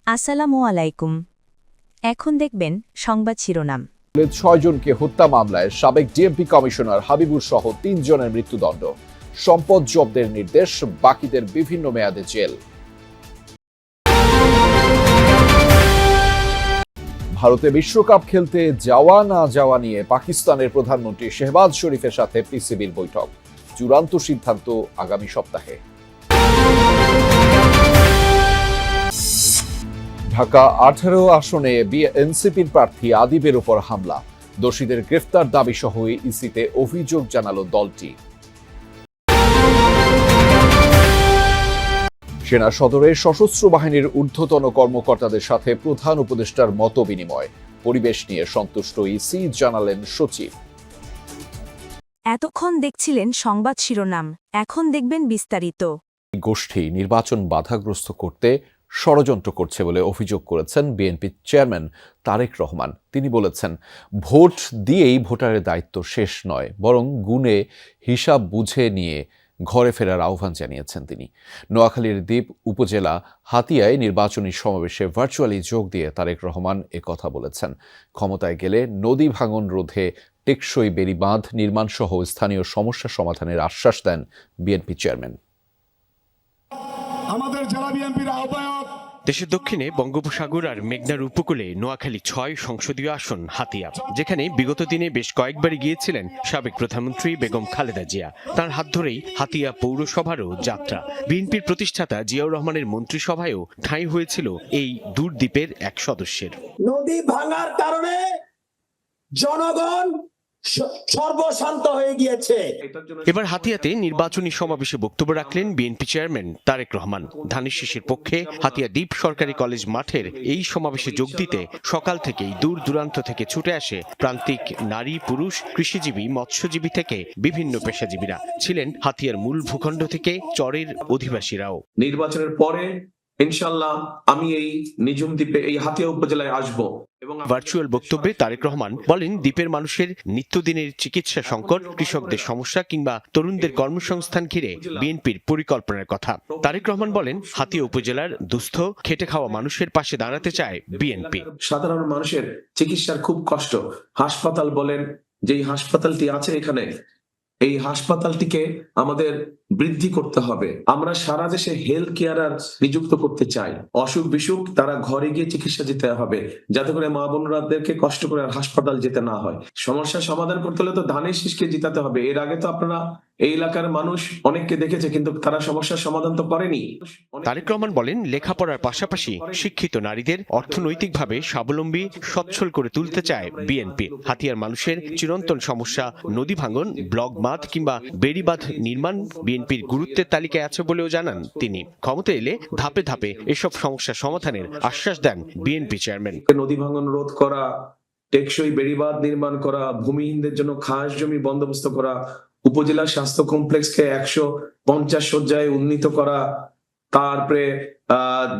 আসসালামু আলাইকুম। এখন দেখবেন সংবাদ শিরোনাম। ৬ জনকে হত্যা মামলায় সাবেক ডিএমপি কমিশনার হাবিবুর সহ ৩ জনের মৃত্যুদণ্ড। সম্পদ জব্দের নির্দেশ, বাকিদের বিভিন্ন মেয়াদে জেল। ভারতে বিশ্বকাপ খেলতে যাওয়া না যাওয়া নিয়ে পাকিস্তানের প্রধানমন্ত্রী শেহবাজ শরীফের সাথে পিসিবির বৈঠক। চূড়ান্ত সিদ্ধান্ত আগামী সপ্তাহে। ঢাকা ১৮ আসনে এনসিপির প্রার্থী আদিবের উপর হামলা, দোষীদের গ্রেফতার দাবি সহ ইসিতে অভিযোগ জানালো দলটি। সেনা সদরে সশস্ত্র বাহিনীর ঊর্ধ্বতন কর্মকর্তাদের সাথে প্রধান উপদেষ্টার মত বিনিময়, পরিবেশ নিয়ে সন্তুষ্ট ইসি, জানালেন সচিব। এতক্ষণ দেখছিলেন সংবাদ শিরোনাম, এখন দেখবেন বিস্তারিত। গোষ্ঠী নির্বাচন বাধাগ্রস্ত করতে ষড়যন্ত্র করছে বলে অভিযোগ করেছেন বিএনপি চেয়ারম্যান তারেক রহমান। তিনি বলেছেন, ভোট দিয়েই ভোটারের দায়িত্ব শেষ নয়, বরং গুণে হিসাব বুঝে নিয়ে ঘরে ফেরার আহ্বান জানিয়েছেন তিনি। নোয়াখালীর দ্বীপ উপজেলা হাতিয়ায় নির্বাচনী সমাবেশে ভার্চুয়ালি যোগ দিয়ে তারেক রহমান কথা বলেছেন। ক্ষমতায় গেলে নদী ভাঙন রোধে টেকসই বেড়িবাঁধ নির্মাণ সহ স্থানীয় সমস্যা সমাধানের আশ্বাস দেন বিএনপি চেয়ারম্যান। আমাদের জেলা বিএনপির আহ্বায়ক দেশের দক্ষিণে বঙ্গোপসাগর আর মেঘনার উপকূলে নোয়াখালী ৬ সংসদীয় আসন হাতিয়া, যেখানে বিগত দিনে বেশ কয়েকবারই গিয়েছিলেন সাবেক প্রধানমন্ত্রী বেগম খালেদা জিয়া। তার হাত ধরেই হাতিয়া পৌরসভারও যাত্রা। বিএনপির প্রতিষ্ঠাতা জিয়াউর রহমানের মন্ত্রিসভায়ও ঠাঁই হয়েছিল এই দূরদ্বীপের এক সদস্যের। নদী ভাঙার কারণে জনগণ সর্বশান্ত হয়ে গিয়েছে। এবার হাতিয়াতে নির্বাচনী সমাবেশে বক্তব্য রাখলেন বিএনপি চেয়ারম্যান তারেক রহমান। ধানের শীষের পক্ষে হাতিয়া দ্বীপ সরকারি কলেজ মাঠের এই সমাবেশে যোগ দিতে সকাল থেকেই দূর দূরান্ত থেকে ছুটে আসে প্রান্তিক নারী, পুরুষ, কৃষিজীবী, মৎস্যজীবী থেকে বিভিন্ন পেশাজীবীরা। ছিলেন হাতিয়ার মূল ভূখণ্ড থেকে চরের অধিবাসীরাও। নির্বাচনের পরে ইনশাআল্লাহ আমি এই নিঝুম দ্বীপে, এই হাতিয়া উপজেলায় আসব। ভার্চুয়াল বক্তব্যে তারেক রহমান বলেন, দ্বীপের মানুষের নিত্যদিনের চিকিৎসা সংকট, কৃষকদের সমস্যা কিংবা তরুণদের কর্মসংস্থান ঘিরে বিএনপির পরিকল্পনার কথা। তারেক রহমান বলেন, হাতিয়া উপজেলার দুস্থ খেটে খাওয়া মানুষের পাশে দাঁড়াতে চায় বিএনপি। সাধারণ মানুষের চিকিৎসার খুব কষ্ট। হাসপাতাল বলেন, যেই হাসপাতালটি আছে এখানে, এই হাসপাতালটিকে আমাদের বৃদ্ধি করতে হবে। আমরা সারা দেশে হেলথ কেয়ারার নিযুক্ত করতে চাই। অসুখ বিসুখ তারা ঘরে গিয়ে চিকিৎসা দিতে হবে, যাতে করে মা বোনরাদেরকে কষ্ট করে আর হাসপাতাল যেতে না হয়। সমস্যার সমাধান করতে হলে তো ধানের শীষকে জিতাতে হবে। এর আগে তো আপনারা এই এলাকার মানুষ অনেককে দেখেছে, কিন্তু তারা সমস্যার সমাধান তো করেনি। তারেক রহমান বলেন, লেখাপড়ার পাশাপাশি শিক্ষিত নারীদের অর্থনৈতিকভাবে স্বাবলম্বী সচ্ছল করে তুলতে চায় বিএনপি। হাতিয়ার মানুষের চিরন্তন সমস্যা নদী ভাঙন, ব্লক বাঁধ কিংবা বেড়িবাঁধ নির্মাণ বিএনপির গুরুত্বের তালিকায় আছে বলেও জানান তিনি। ক্ষমতা এলে ধাপে ধাপে এসব সমস্যা সমাধানের আশ্বাস দেন বিএনপি চেয়ারম্যান। নদী ভাঙন রোধ করা, টেকসই বেড়িবাঁধ নির্মাণ করা, ভূমিহীনদের জন্য খাস জমি বন্দোবস্ত করা, উপজেলা স্বাস্থ্য কমপ্লেক্সকে ১৫০ শয্যায় উন্নীত করা, তারপরে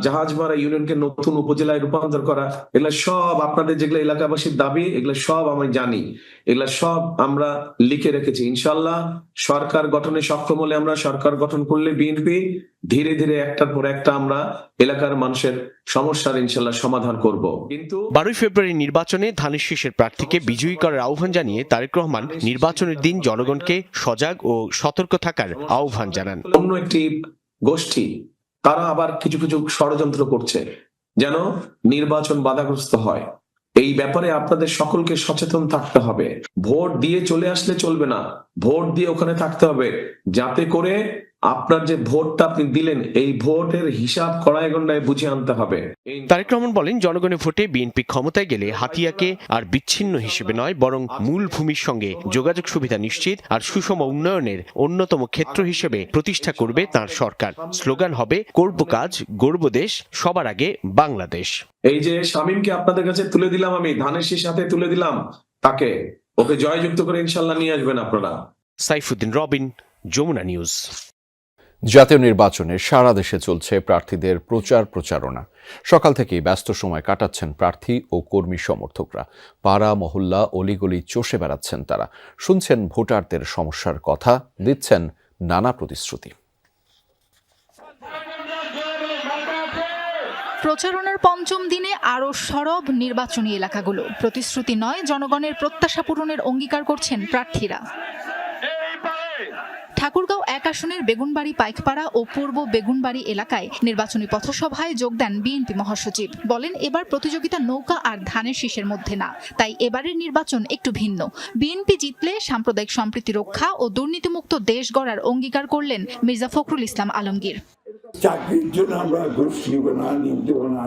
জাহাজমারা ইউনিয়নকে নতুন উপজেলায় রূপান্তর করা, এগুলা সব আপনাদের যেগুলো এলাকাবাসীর দাবি, এগুলো সব আমি জানি, এগুলা সব আমরা লিখে রেখেছি। ইনশাল্লাহ সরকার গঠনে সক্ষম হলে, আমরা সরকার গঠন করলে বিএনপি ধীরে ধীরে একটার পর একটা আমরা এলাকার মানুষের সমস্যার ইনশাল্লাহ সমাধান করব। কিন্তু ১২ ফেব্রুয়ারি নির্বাচনে ধানের শীষের প্রার্থীকে বিজয়ী করার আহ্বান জানিয়ে তারেক রহমান নির্বাচনের দিন জনগণকে সজাগ ও সতর্ক থাকার আহ্বান জানান। অন্য একটি গোষ্ঠী তারা আবার কিছু কিছু ষড়যন্ত্র করছে যেন নির্বাচন বাধাগ্রস্ত হয়। এই ব্যাপারে আপনাদের সকলকে সচেতন থাকতে হবে। ভোট দিয়ে চলে আসলে চলবে না, ভোট দিয়ে ওখানে থাকতে হবে, যাতে করে আপনার যে ভোটটা আপনি দিলেন, এই ভোটের হিসাব কড়াই গন্ডায় বুঝে আনতে হবে। তারেক রহমান বলেন, জনগণের ভোটে বিএনপি ক্ষমতায় গেলে হাতিয়াকে আর বিচ্ছিন্ন হিসেবে নয়, বরং মূল ভূমির সঙ্গে যোগাযোগ সুবিধা নিশ্চিত আর সুষম উন্নয়নের অন্যতম ক্ষেত্র হিসেবে প্রতিষ্ঠা করবে তার সরকার। স্লোগান হবে, করব কাজ, গড়ব দেশ, সবার আগে বাংলাদেশ। এই যে শামীমকে আপনাদের কাছে তুলে দিলাম, আমি ধানের শীষ হাতে তুলে দিলাম, তাকে ওকে জয়যুক্ত করে ইনশাল্লাহ নিয়ে আসবেন আপনারা। সাইফুদ্দিন রবিন, যমুনা নিউজ। জাতীয় নির্বাচনে সারা দেশে চলছে প্রার্থীদের প্রচারণা। সকাল থেকেই ব্যস্ত সময় কাটাচ্ছেন প্রার্থী ও কর্মী সমর্থকরা। পাড়া মহল্লা অলিগলি চষে বেড়াচ্ছেন তারা, শুনছেন ভোটারদের সমস্যার কথা, দিচ্ছেন নানা প্রতিশ্রুতি। প্রচারণার পঞ্চম দিনে আরও সরব নির্বাচনী এলাকাগুলো। প্রতিশ্রুতি নয়, জনগণের প্রত্যাশা পূরণের অঙ্গীকার করছেন প্রার্থীরা। ঠাকুরগাঁও 1 আসনের বেগুনবাড়ি, পাইকপাড়া ও পূর্ব বেগুনবাড়ি এলাকায় নির্বাচনী পথসভায় যোগ দেন বিএনপি মহাসচিব। বলেন, এবার প্রতিযোগিতা নৌকা আর ধানের শীষের মধ্যে না, তাই এবারের নির্বাচন একটু ভিন্ন। বিএনপি জিতলে সাম্প্রদায়িক সম্প্রীতি রক্ষা ও দুর্নীতিমুক্ত দেশ গড়ার অঙ্গীকার করলেন মির্জা ফখরুল ইসলাম আলমগীর। চাকরির জন্য আমরা ঘুষ নিব না, দেবো না,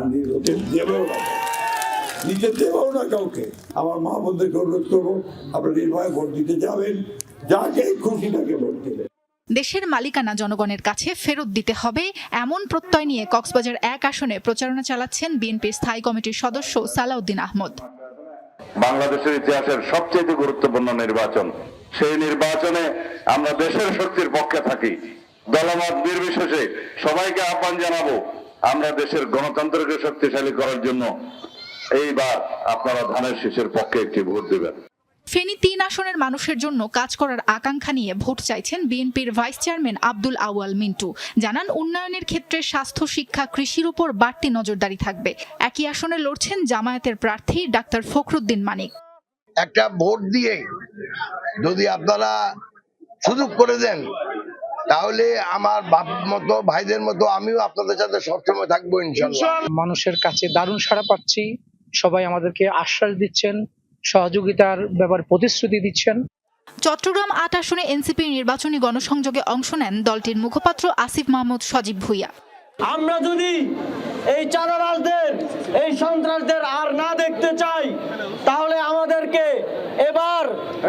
নিতে দেবো না কাউকে। আমার মা বোনদেরকে অনুরোধ করবো, আপনারা নির্ভয়ে ভোট দিতে যাবেন, যাকে খুশি তাকে ভোট দেবেন। দেশের মালিকানা জনগণের কাছে ফেরত দিতে হবে, এমন প্রত্যয় নিয়ে কক্সবাজার 1 আসনে প্রচারণা চালাচ্ছেন বিএনপির স্থায়ী কমিটির সদস্য সালাউদ্দিন আহমদ। বাংলাদেশের ইতিহাসের সবচেয়ে গুরুত্বপূর্ণ নির্বাচন, সেই নির্বাচনে আমরা দেশের শক্তির পক্ষে থাকি। দলমত নির্বিশেষে সবাইকে আহ্বান জানাবো, আমরা দেশের গণতন্ত্রকে শক্তিশালী করার জন্য এইবার আপনারা ধানের শীষের পক্ষে একটি ভোট দেবেন। ফেনী 3 আসনের মানুষের জন্য কাজ করার আকাঙ্ক্ষা নিয়ে ভোট চাইছেন বিএনপির ভাইস চেয়ারম্যান আব্দুল আউয়াল মিন্টু। জানান, উন্নয়নের ক্ষেত্রে স্বাস্থ্য, শিক্ষা, কৃষির উপর বাড়তি নজরদারি থাকবে। একই আসনে লড়ছেন জামায়াতের প্রার্থী ডাক্তার ফখরুদ্দিন মানিক। একটা ভোট দিয়ে যদি আপনারা সুযোগ করে দেন, তাহলে আমার বাপ মতো, ভাইদের মতো আমিও আপনাদের সাথে সবসময় থাকবো ইনশাআল্লাহ। মানুষের কাছে দারুণ সাড়া পাচ্ছি, সবাই আমাদেরকে আশ্বাস দিচ্ছেন, সহযোগিতার ব্যাপারে প্রতিশ্রুতি দিচ্ছেন। চট্টগ্রাম 8 আসনে এনসিপির নির্বাচনী গণসংযোগে অংশ নেন দলটির মুখপাত্র আসিফ মাহমুদ সজীব ভুইয়া। আমরা যদি এই চাঁদাবাজদের, এই সন্ত্রাসদের আর না দেখতে চাই, তাহলে আমাদেরকে এবার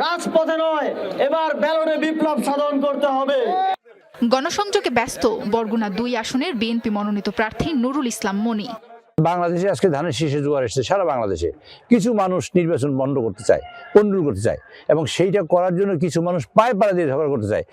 রাজপথে নয়, এবার ব্যালটে বিপ্লব সাধন করতে হবে। গণসংযোগে ব্যস্ত বরগুনা 2 আসনের বিএনপি মনোনীত প্রার্থী নুরুল ইসলাম মনি। বাংলাদেশে আজকে ধানের শীষে জোয়ার এসেছে সারা বাংলাদেশে। কিছু মানুষ নির্বাচন বন্ধ করতে চায়, কন্ট্রোল করতে চায়, এবং সেইটা করার জন্য কিছু মানুষ পায়ে পাড়া দিয়ে ঝগড়া করতে চায়।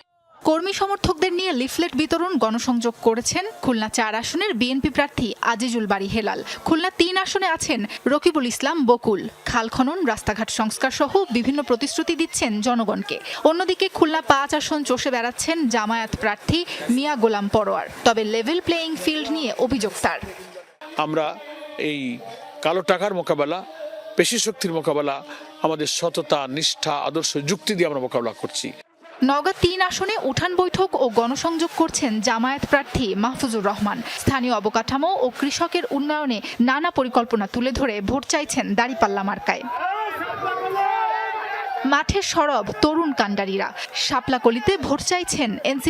কর্মী সমর্থকদের নিয়ে লিফলেট বিতরণ, গণসংযোগ করেছেন খুলনা 4 আসনের বিএনপি প্রার্থী আজিজুল বাড়ি হেলাল। খুলনা 3 আসনে আছেন রকিবুল ইসলাম বকুল। খাল খনন, রাস্তাঘাট সংস্কার সহ বিভিন্ন প্রতিশ্রুতি দিচ্ছেন জনগণকে। অন্যদিকে খুলনা 5 আসন চষে বেড়াচ্ছেন জামায়াত প্রার্থী মিয়া গোলাম পরোয়ার। তবে লেভেল প্লেয়িং ফিল্ড নিয়ে অভিযোগ তার। আমরা এই কালো টাকার মোকাবেলা, পেশি শক্তির মোকাবেলা আমাদের সততা, নিষ্ঠা, আদর্শ, যুক্তি দিয়ে আমরা মোকাবেলা করছি। নওগাঁ 3 আসনে উঠান বৈঠক ও গণসংযোগ করছেন জামায়াত প্রার্থী মাহফুজুর রহমান। স্থানীয় অবকাঠামো ও কৃষকের উন্নয়নে নানা পরিকল্পনা তুলে ধরে ভোট চাইছেন দাঁড়িপাল্লা মার্কায়। মাঠে সরব তরুণ কাণ্ডারীরা। শাপলাকলিতে ভোট চাইছেন এনসিপি